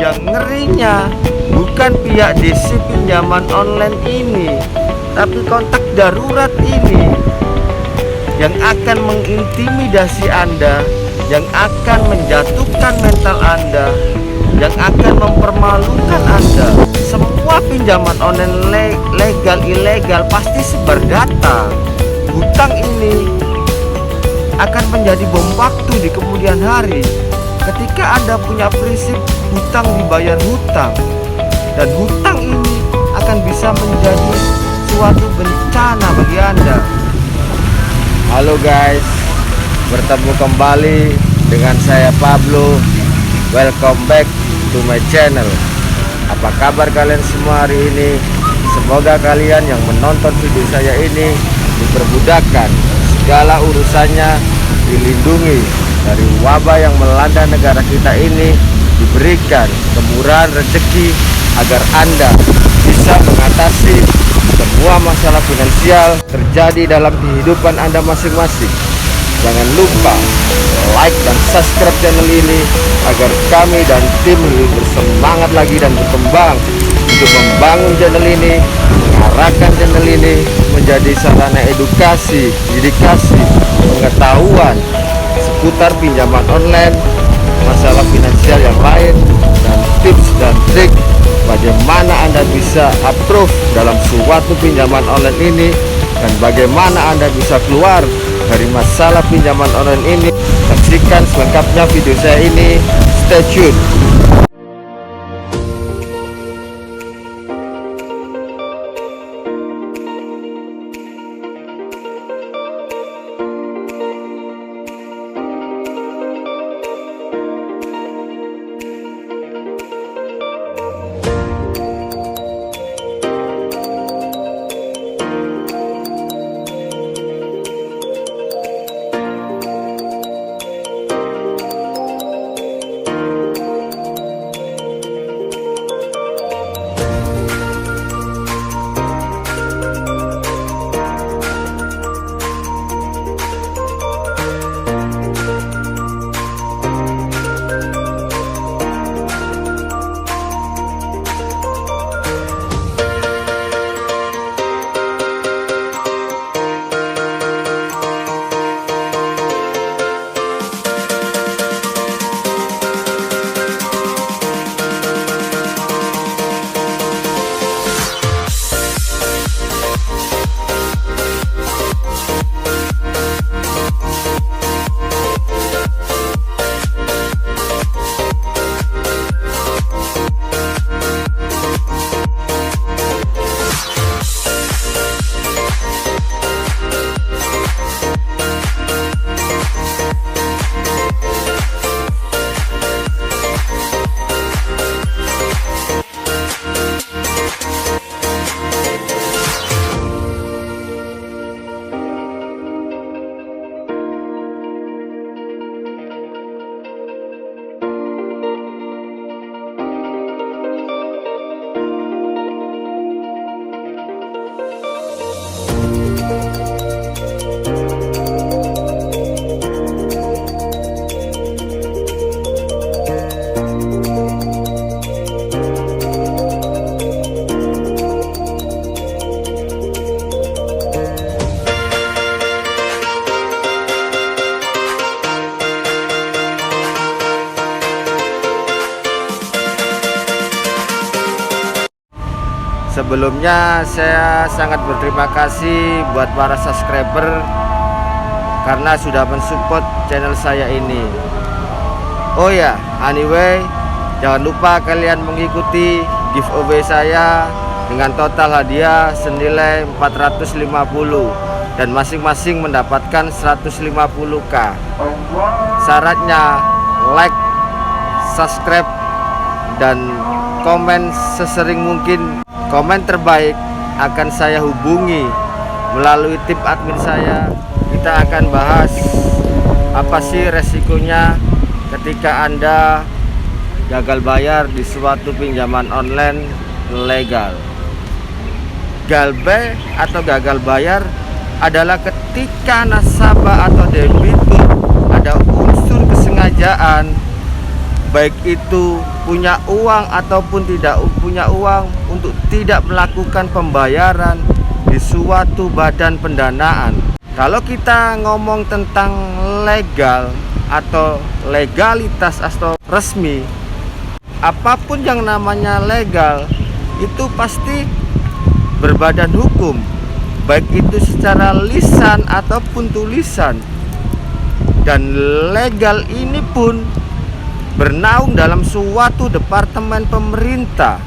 Yang ngerinya bukan pihak DC pinjaman online ini, tapi kontak darurat ini yang akan mengintimidasi Anda, yang akan menjatuhkan mental Anda, yang akan mempermalukan Anda. Semua pinjaman online legal ilegal pasti sebar data. Hutang ini akan menjadi bom waktu di kemudian hari ketika Anda punya prinsip hutang dibayar hutang, dan hutang ini akan bisa menjadi suatu bencana bagi Anda. Halo guys, bertemu kembali dengan saya Pablo. Welcome back to my channel. Apa kabar kalian semua hari ini? Semoga kalian yang menonton video saya ini dipermudahkan segala urusannya, dilindungi dari wabah yang melanda negara kita ini, diberikan kemurahan rezeki agar Anda bisa mengatasi semua masalah finansial terjadi dalam kehidupan Anda masing-masing. Jangan lupa like dan subscribe channel ini agar kami dan tim lebih bersemangat lagi dan berkembang untuk membangun channel ini, mengarahkan channel ini menjadi sarana edukasi, dedikasi, pengetahuan seputar pinjaman online, masalah finansial yang lain, dan tips dan trik bagaimana Anda bisa approve dalam suatu pinjaman online ini, dan bagaimana Anda bisa keluar dari masalah pinjaman online ini. Saksikan selengkapnya video saya ini. Stay tune. Sebelumnya saya sangat berterima kasih buat para subscriber karena sudah mensupport channel saya ini. Oh ya, anyway, jangan lupa kalian mengikuti giveaway saya dengan total hadiah senilai 450 dan masing-masing mendapatkan 150k. Syaratnya like, subscribe, dan komen sesering mungkin. Komen terbaik akan saya hubungi melalui tim admin saya. Kita akan bahas apa sih resikonya ketika Anda gagal bayar di suatu pinjaman online legal. Galbe atau gagal bayar adalah ketika nasabah atau debitur ada unsur kesengajaan, baik itu punya uang ataupun tidak punya uang untuk tidak melakukan pembayaran di suatu badan pendanaan. Kalau kita ngomong tentang legal atau legalitas atau resmi, apapun yang namanya legal itu pasti berbadan hukum, baik itu secara lisan ataupun tulisan. Dan legal ini pun bernaung dalam suatu departemen pemerintah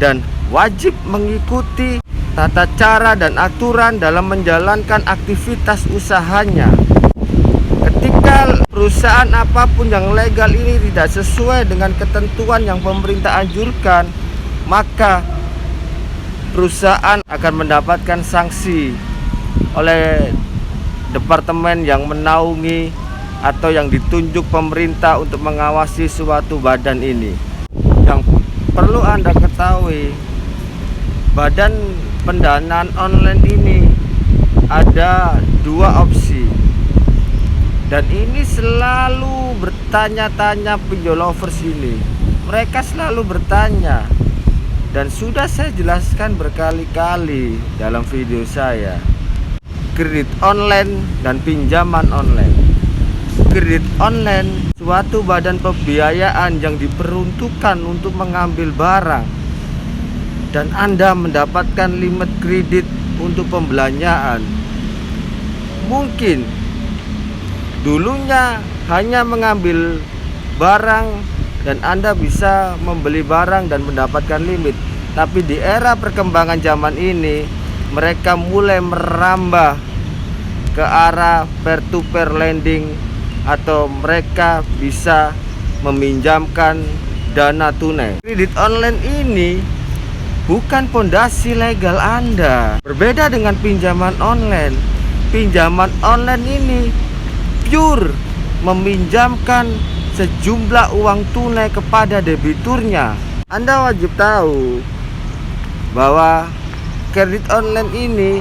dan wajib mengikuti tata cara dan aturan dalam menjalankan aktivitas usahanya. Ketika perusahaan apapun yang legal ini tidak sesuai dengan ketentuan yang pemerintah anjurkan, maka perusahaan akan mendapatkan sanksi oleh departemen yang menaungi atau yang ditunjuk pemerintah untuk mengawasi suatu badan ini. Yang perlu Anda ketahui, badan pendanaan online ini ada dua opsi, dan ini selalu bertanya-tanya pinjol lovers ini. Mereka selalu bertanya, dan sudah saya jelaskan berkali-kali dalam video saya. Kredit online dan pinjaman online. Kredit online suatu badan pembiayaan yang diperuntukkan untuk mengambil barang, dan Anda mendapatkan limit kredit untuk pembelanjaan. Mungkin dulunya hanya mengambil barang dan Anda bisa membeli barang dan mendapatkan limit, tapi di era perkembangan zaman ini mereka mulai merambah ke arah peer-to-peer lending, atau mereka bisa meminjamkan dana tunai. Kredit online ini bukan pondasi legal Anda. Berbeda dengan pinjaman online. Pinjaman online ini pure meminjamkan sejumlah uang tunai kepada debiturnya. Anda wajib tahu bahwa kredit online ini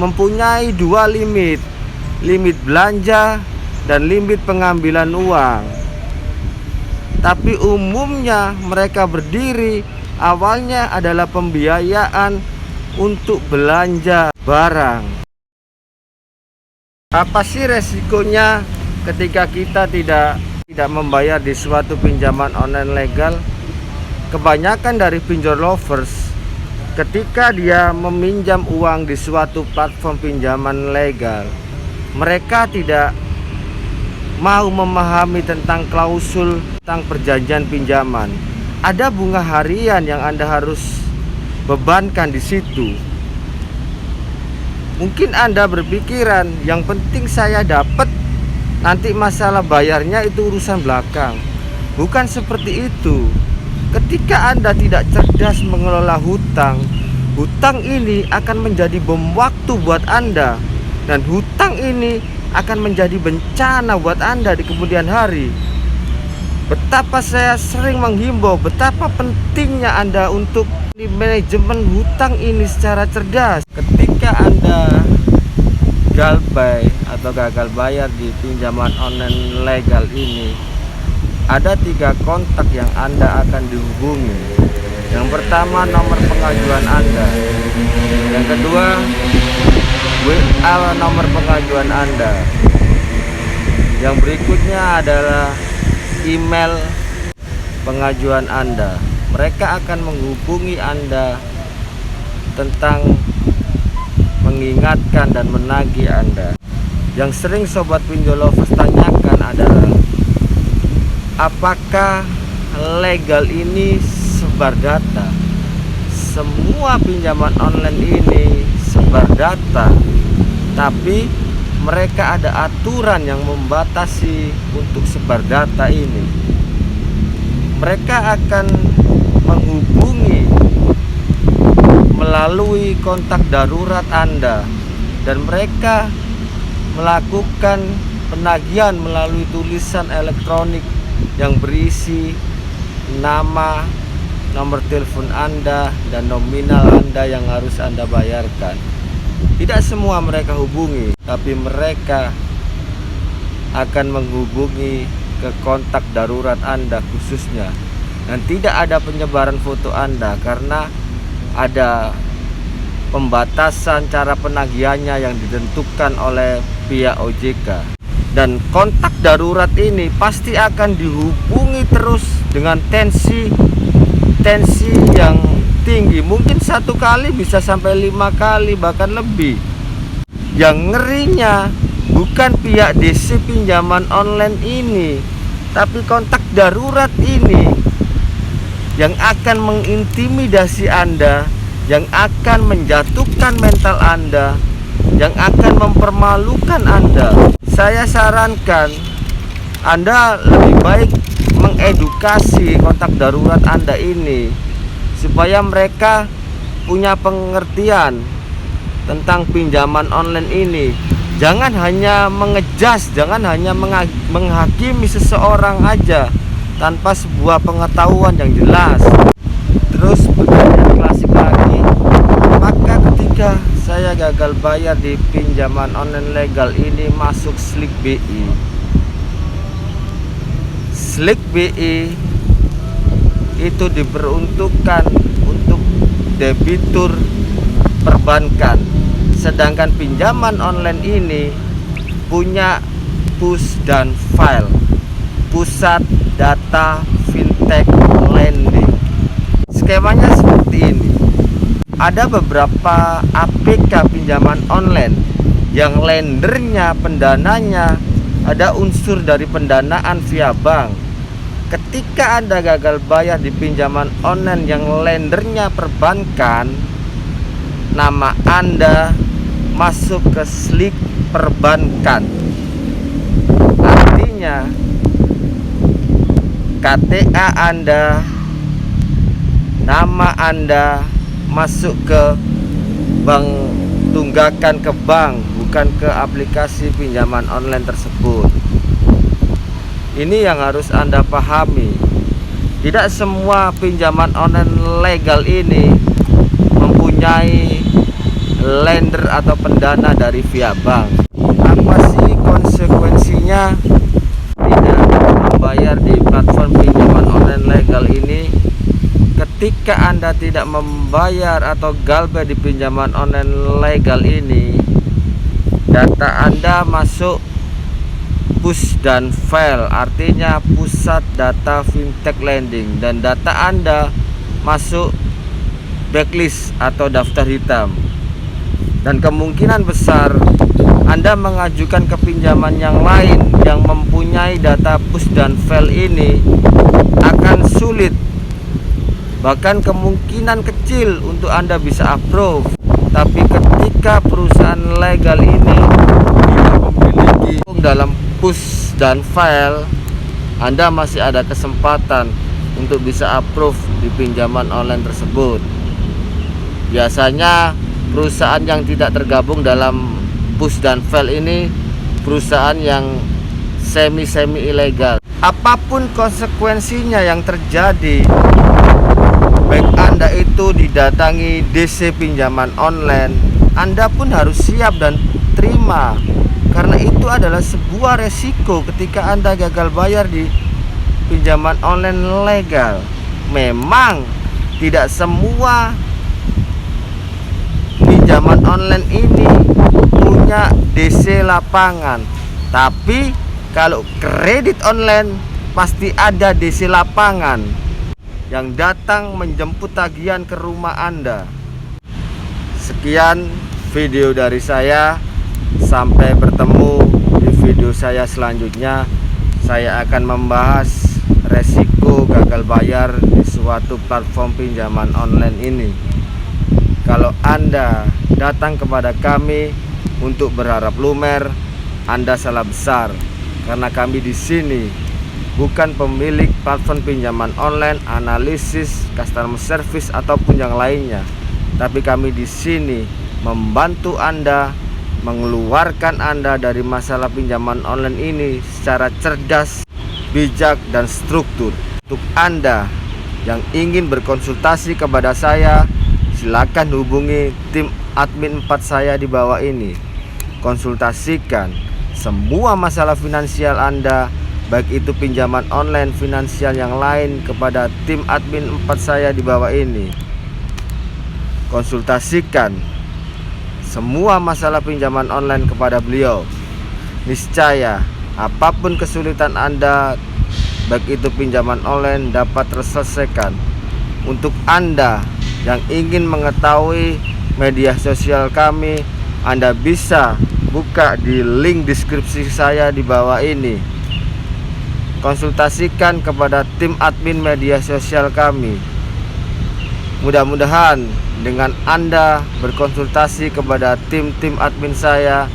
mempunyai dua limit belanja dan limit pengambilan uang. Tapi umumnya mereka berdiri awalnya adalah pembiayaan untuk belanja barang. Apa sih resikonya ketika kita tidak membayar di suatu pinjaman online legal? Kebanyakan dari pinjol lovers, ketika dia meminjam uang di suatu platform pinjaman legal, mereka tidak mau memahami tentang klausul tentang perjanjian pinjaman. Ada bunga harian yang Anda harus bebankan di situ. Mungkin Anda berpikiran yang penting saya dapat, nanti masalah bayarnya itu urusan belakang. Bukan seperti itu. Ketika Anda tidak cerdas mengelola hutang, hutang ini akan menjadi bom waktu buat Anda, dan hutang ini akan menjadi bencana buat Anda di kemudian hari. Betapa saya sering menghimbau betapa pentingnya Anda untuk manajemen hutang ini secara cerdas. Ketika Anda gagal atau gagal bayar di pinjaman online legal ini, ada 3 kontak yang Anda akan dihubungi. Yang pertama, nomor pengajuan Anda. Yang kedua, WA nomor pengajuan Anda. Yang berikutnya adalah email pengajuan Anda. Mereka akan menghubungi Anda tentang mengingatkan dan menagih Anda. Yang sering sobat pinjol lovers tanyakan adalah, apakah legal ini sebar data? Semua pinjaman online ini sebar data, tapi mereka ada aturan yang membatasi untuk sebar data ini. Mereka akan menghubungi melalui kontak darurat Anda, dan mereka melakukan penagihan melalui tulisan elektronik yang berisi nama, nomor telepon Anda, dan nominal Anda yang harus Anda bayarkan. Tidak semua mereka hubungi, tapi mereka akan menghubungi ke kontak darurat Anda khususnya. dan tidak ada penyebaran foto Anda karena ada pembatasan cara penagihannya yang ditentukan oleh pihak OJK. Dan kontak darurat ini pasti akan dihubungi terus dengan tensi yang tinggi, mungkin 1 kali bisa sampai 5 kali bahkan lebih. Yang ngerinya bukan pihak DC pinjaman online ini, tapi kontak darurat ini yang akan mengintimidasi Anda, yang akan menjatuhkan mental Anda, yang akan mempermalukan Anda. Saya sarankan Anda lebih baik mengedukasi kontak darurat Anda ini supaya mereka punya pengertian tentang pinjaman online ini. Jangan hanya mengejas, jangan hanya menghakimi seseorang aja tanpa sebuah pengetahuan yang jelas. Terus pertanyaan klasik lagi, maka ketika saya gagal bayar di pinjaman online legal ini masuk Slick BI. Slick BI itu diperuntukkan untuk debitur perbankan, sedangkan pinjaman online ini punya push dan file, pusat data fintech lending. Skemanya seperti ini. Ada beberapa APK pinjaman online yang lendernya, pendananya ada unsur dari pendanaan via bank. Ketika Anda gagal bayar di pinjaman online yang lendernya perbankan, nama Anda masuk ke Slick perbankan. Artinya KTA Anda, nama Anda masuk ke bank tunggakan, ke bank, bukan ke aplikasi pinjaman online tersebut. Ini yang harus Anda pahami. Tidak semua pinjaman online legal ini mempunyai lender atau pendana dari via bank. Apa sih konsekuensinya tidak membayar di platform pinjaman online legal ini? Ketika Anda tidak membayar atau galbah di pinjaman online legal ini, data Anda masuk push dan file, artinya pusat data fintech lending, dan data Anda masuk blacklist atau daftar hitam. Dan kemungkinan besar Anda mengajukan ke pinjaman yang lain yang mempunyai data push dan file ini akan sulit, bahkan kemungkinan kecil untuk Anda bisa approve. Tapi ketika perusahaan legal ini tidak memiliki dalam push dan file, Anda masih ada kesempatan untuk bisa approve di pinjaman online tersebut. Biasanya perusahaan yang tidak tergabung dalam push dan file ini perusahaan yang semi ilegal. Apapun konsekuensinya yang terjadi, baik Anda itu didatangi DC pinjaman online, Anda pun harus siap dan terima, karena itu adalah sebuah resiko ketika Anda gagal bayar di pinjaman online legal. Memang tidak semua pinjaman online ini punya DC lapangan, tapi kalau kredit online pasti ada DC lapangan yang datang menjemput tagihan ke rumah Anda. Sekian video dari saya. Sampai bertemu di video saya selanjutnya. Saya akan membahas resiko gagal bayar di suatu platform pinjaman online ini. Kalau Anda datang kepada kami untuk berharap lumer, Anda salah besar, karena kami di sini bukan pemilik platform pinjaman online, analisis, customer service ataupun yang lainnya. Tapi kami di sini membantu Anda, mengeluarkan Anda dari masalah pinjaman online ini secara cerdas, bijak, dan struktur. Untuk Anda yang ingin berkonsultasi kepada saya, silakan hubungi tim admin 4 saya di bawah ini. Konsultasikan semua masalah finansial Anda baik itu pinjaman online, finansial yang lain, kepada tim admin 4 saya di bawah ini. Konsultasikan semua masalah pinjaman online kepada beliau. Niscaya apapun kesulitan Anda, baik itu pinjaman online, dapat terselesaikan. Untuk Anda yang ingin mengetahui media sosial kami, Anda bisa buka di link deskripsi saya di bawah ini. Konsultasikan kepada tim admin media sosial kami. Mudah-mudahan dengan Anda berkonsultasi kepada tim-tim admin saya,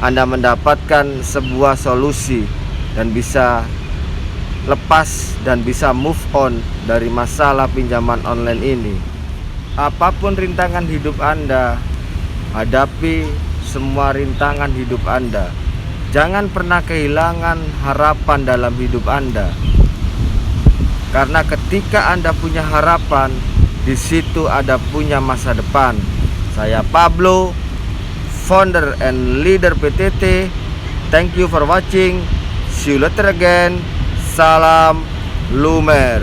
Anda mendapatkan sebuah solusi dan bisa lepas dan bisa move on dari masalah pinjaman online ini. Apapun rintangan hidup Anda, hadapi semua rintangan hidup Anda. Jangan pernah kehilangan harapan dalam hidup Anda. Karena ketika Anda punya harapan, di situ Anda punya masa depan. Saya Pablo, founder and leader PTT. Thank you for watching. See you later again. Salam Lumer.